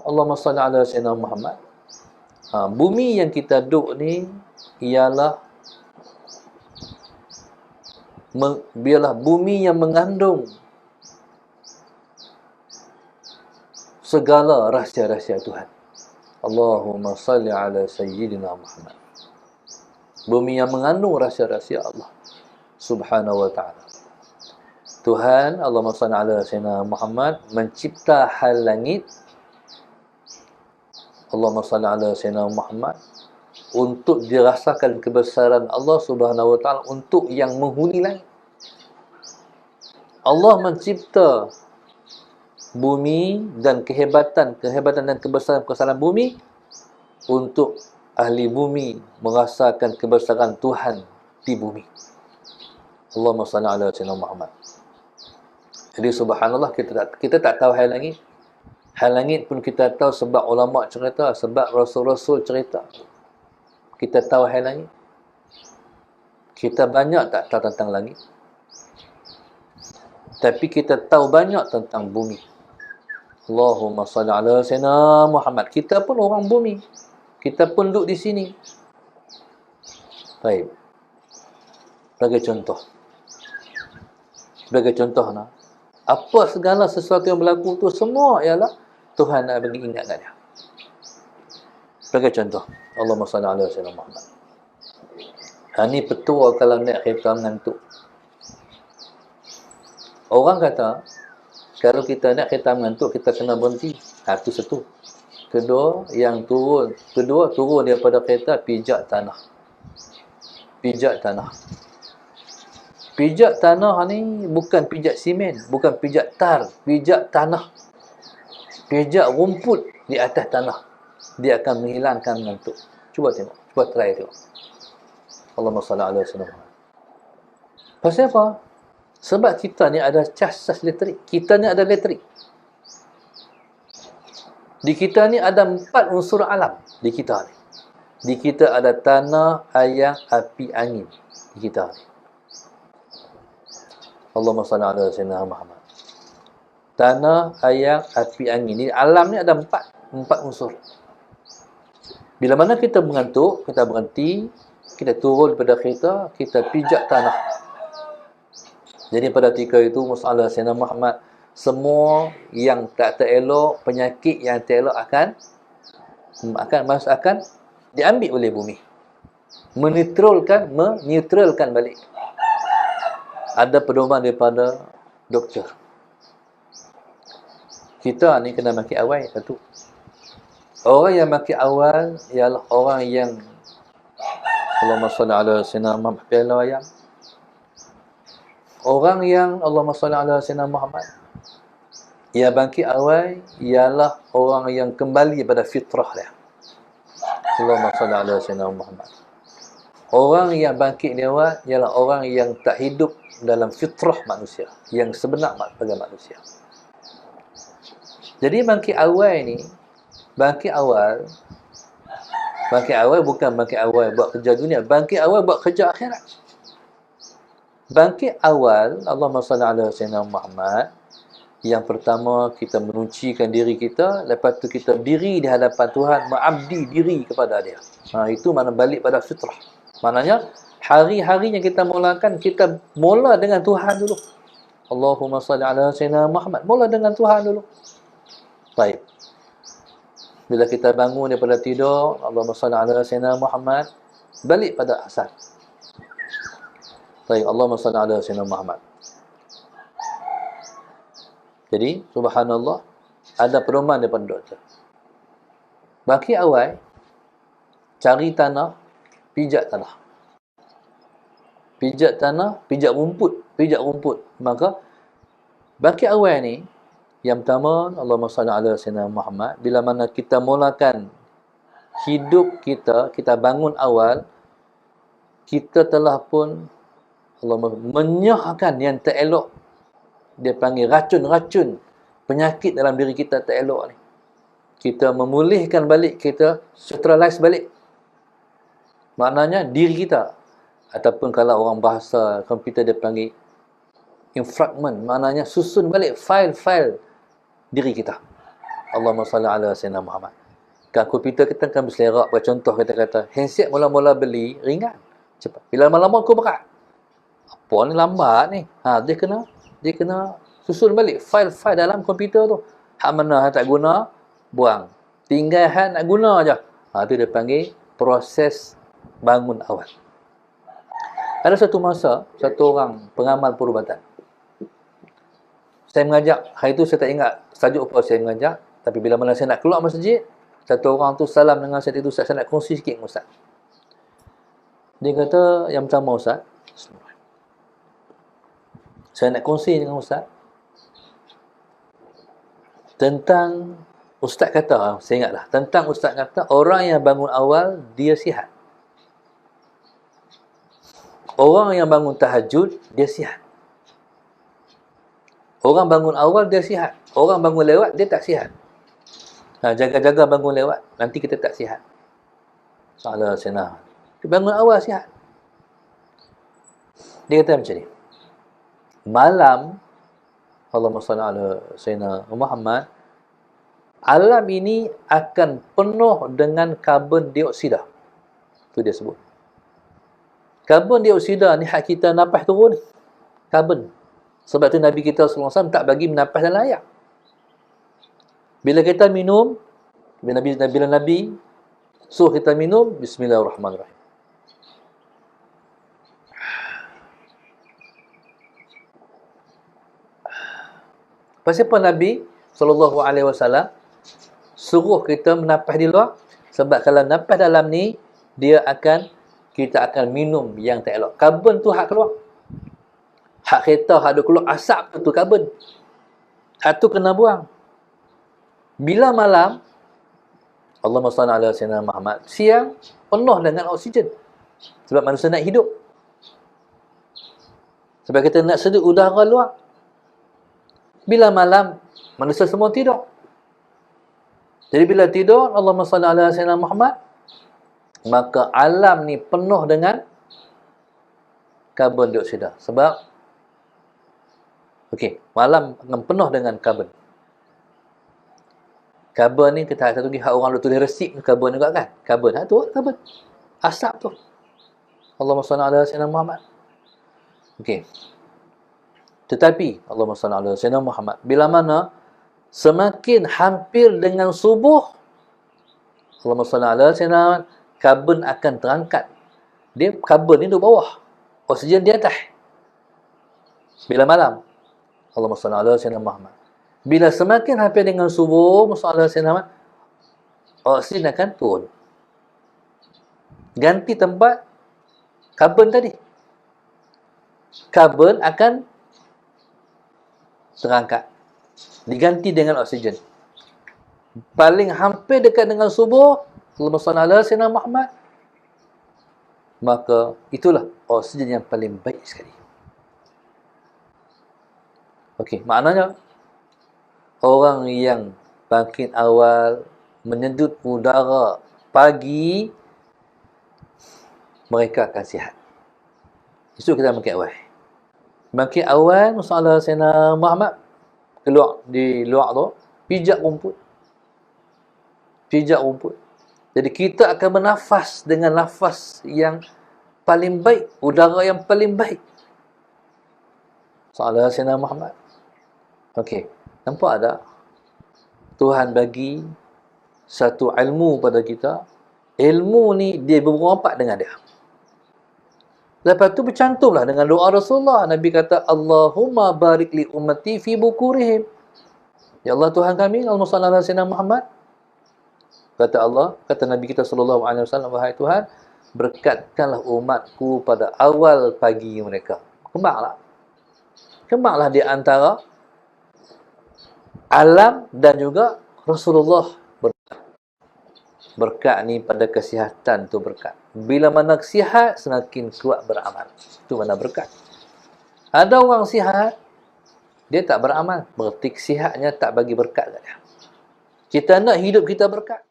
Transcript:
Allahumma salli ala sayyidina Muhammad. Bumi yang kita duduk ni ialah biarlah bumi yang mengandung segala rahsia-rahsia Tuhan. Allahumma salli ala sayyidina Muhammad. Bumi yang mengandung rahsia-rahsia Allah Subhanahu wa ta'ala. Tuhan, Allahumma salli ala sayyidina Muhammad, mencipta hal langit. Allahumma salli ala sayyidina Muhammad, untuk dirasakan kebesaran Allah Subhanahu wa ta'ala, untuk yang menghuni langit. Allah mencipta bumi dan kehebatan dan kebesaran bumi untuk ahli bumi merasakan kebesaran Tuhan di bumi. Allahumma salli ala sayyidina Muhammad. Jadi subhanallah, kita tak tahu hal langit. Hal langit pun kita tahu sebab ulama cerita, sebab rasul-rasul cerita. Kita tahu hal langit. Kita banyak tak tahu tentang langit. Tapi kita tahu banyak tentang bumi. Allahumma salli ala sayyidina Muhammad. Kita pun orang bumi. Kita pun duduk di sini. Baik. Sebagai contoh nah. Apa segala sesuatu yang berlaku tu semua ialah Tuhan nak bagi ingat kat dia. Sebagai contoh, Allahumma salli ala sayyidina Muhammad. Ini petua kalau naik kereta mengantuk. Orang kata, kalau kita naik kereta mengantuk, kita kena berhenti. Itu satu. Kedua, turun daripada kereta, pijak tanah. Pijak tanah ni bukan pijak simen, bukan pijak tar, pijak tanah. Pijak rumput di atas tanah. Dia akan menghilangkan mengantuk. Cuba tengok, cuba try tengok. Allahumma salli ala sayyidina Muhammad. Pasal apa? Sebab kita ni ada cas elektrik. Kita ni ada elektrik. Di kita ni ada 4 unsur alam. Di kita ni. Di kita ada tanah, air, api, angin. Di kita ni. Allahumma salli ala sayyidina Muhammad. Tanah, air, api, angin. Di alam ni ada 4 unsur. Bila mana kita mengantuk, kita berhenti, kita turun daripada kereta, kita pijak tanah. Jadi pada ketika itu, masalah sayyidina Muhammad, semua yang tak terelok, penyakit yang terelok akan diambil oleh bumi. Menetralkan balik. Ada pedoman daripada doktor. Kita ni kena makin awal satu. Orang yang makin awal ialah orang yang Allahumma salli ala sayyidina Muhammad ayam. Orang yang Allahumma salli ala sayyidina Muhammad, ia bangkit awal ialah orang yang kembali pada fitrah dia. Allahumma salli ala sayyidina Muhammad. Orang yang bangkit di awal ialah orang yang tak hidup dalam fitrah manusia, yang sebenar pada manusia. Jadi bangkit awal bukan bangkit awal buat kerja dunia, bangkit awal buat kerja akhirat. Bangkit awal, Allahumma salli ala sayyidina Muhammad. Yang pertama, kita menuncikan diri kita. Lepas tu kita diri di hadapan Tuhan, mengabdi diri kepada dia. Itu mana balik pada fitrah. Maknanya, hari-hari yang kita mulakan, kita mula dengan Tuhan dulu. Allahumma salli ala sayyidina Muhammad. Mula dengan Tuhan dulu. Baik. Bila kita bangun daripada tidur, Allahumma salli ala sayyidina Muhammad, balik pada asal. Baik, Allahumma salli ala sayyidina Muhammad. Jadi, subhanallah, ada pedoman daripada doktor. Bangkit awal, cari tanah, pijak tanah. Pijak rumput. Maka, bangkit awal ni, yang pertama, Allahumma salli ala sayyidina Muhammad. Bila mana kita mulakan hidup kita, kita bangun awal, kita telah pun Allah menyahkan yang terelok. Dia panggil racun-racun penyakit dalam diri kita terelok ni. Kita memulihkan balik, kita neutralize balik. Maknanya diri kita. Ataupun kalau orang bahasa komputer dia panggil infragment. Maknanya susun balik file-file diri kita. Allahumma salli ala Sayyidina Muhammad. Kan komputer kita kan berselerak. Contoh kita kata, handset mula-mula beli, ringan. Cepat. Bila lama-lama aku berat. Apa ni lambat ni? Dia kena susun balik fail-fail dalam komputer tu. Hak mana hak tak guna, buang. Tinggal hak nak guna aja. Tu dia panggil proses bangun awal. Ada satu masa, satu orang pengamal perubatan. Saya mengajak, hari itu saya tak ingat tajuk apa saya mengajak, tapi bila mana saya nak keluar masjid, satu orang tu salam dengan saya itu, saya nak kongsi sikit dengan Ustaz. Dia kata, yang pertama Ustaz, saya nak kongsi dengan Ustaz tentang Ustaz kata, saya ingatlah, tentang Ustaz kata, orang yang bangun awal, dia sihat. Orang yang bangun tahajud, dia sihat. Orang bangun awal, dia sihat. Orang bangun lewat, dia tak sihat. Jaga-jaga bangun lewat, nanti kita tak sihat. Salah senang. Bangun awal sihat. Dia kata macam ni. Malam, Allahumma salli ala Sayyidina Muhammad, alam ini akan penuh dengan karbon dioksida. Itu dia sebut. Karbon dioksida ni hak kita napas turun ni. Karbon. Sebab tu Nabi kita SAW tak bagi menapas dalam air. Bila kita minum, bila Nabi suruh kita minum, Bismillahirrahmanirrahim. Pasal apa Nabi SAW suruh kita menapas di luar? Sebab kalau napas dalam ni, kita akan minum yang tak elok. Karbon tu hak keluar. Hak kereta, hak ada keluar asap tu karbon. Hak tu kena buang. Bila malam, Allahumma salli ala Sayyidina Muhammad, siang penuh dengan oksigen. Sebab manusia nak hidup. Sebab kita nak seduh udara luar. Bila malam, manusia semua tidur. Jadi bila tidur, Allahumma salli ala Sayyidina Muhammad, maka alam ni penuh dengan karbon dioksida. Sebab malam akan penuh dengan karbon. Karbon ni kita satu lagi hak orang tu tulis resip karbon juga kan. Karbon tu karbon. Asap tu. Allahumma salli ala Sayyidina Muhammad. Tetapi Allahumma salli ala Sayyidina Muhammad, bila mana semakin hampir dengan subuh, Allahumma salli ala Sayyidina Muhammad, karbon akan terangkat. Dia karbon ni duduk bawah, oksigen di atas. Bila malam, Allahumma salli ala Sayyidina Muhammad. Bila semakin hampir dengan subuh, Allahumma Sayyidina Muhammad, oksigen akan turun. Ganti tempat karbon tadi. Karbon akan terangkat. Diganti dengan oksigen. Paling hampir dekat dengan subuh, Allahumma salli ala Sayyidina Muhammad, maka itulah oksigen yang paling baik sekali. Maknanya orang yang bangkit awal, menyedut udara pagi, mereka akan sihat. Itu kita bangkit awal. Bangkit awal, Sallallahu Sayyidina Muhammad, keluar di luar tu, pijak rumput. Pijak rumput. Jadi kita akan bernafas dengan nafas yang paling baik, udara yang paling baik. Sallallahu Sayyidina Muhammad. Nampak tak? Tuhan bagi satu ilmu pada kita. Ilmu ni dia berempat dengan dia. Lepas tu bercantumlah dengan doa Rasulullah. Nabi kata, Allahumma barik li ummati fi bukurihim. Ya Allah Tuhan kami, Allahumma salli ala Sayyidina Muhammad. Kata Allah, kata Nabi kita sallallahu alaihi wasallam, wahai Tuhan, berkatkanlah umatku pada awal pagi mereka. Kembanglah di antara alam dan juga Rasulullah berkat. Berkat ni pada kesihatan tu berkat. Bila mana sihat, semakin kuat beramal. Itu mana berkat. Ada orang sihat, dia tak beramal. Berarti sihatnya tak bagi berkat kat dia. Kita nak hidup kita berkat.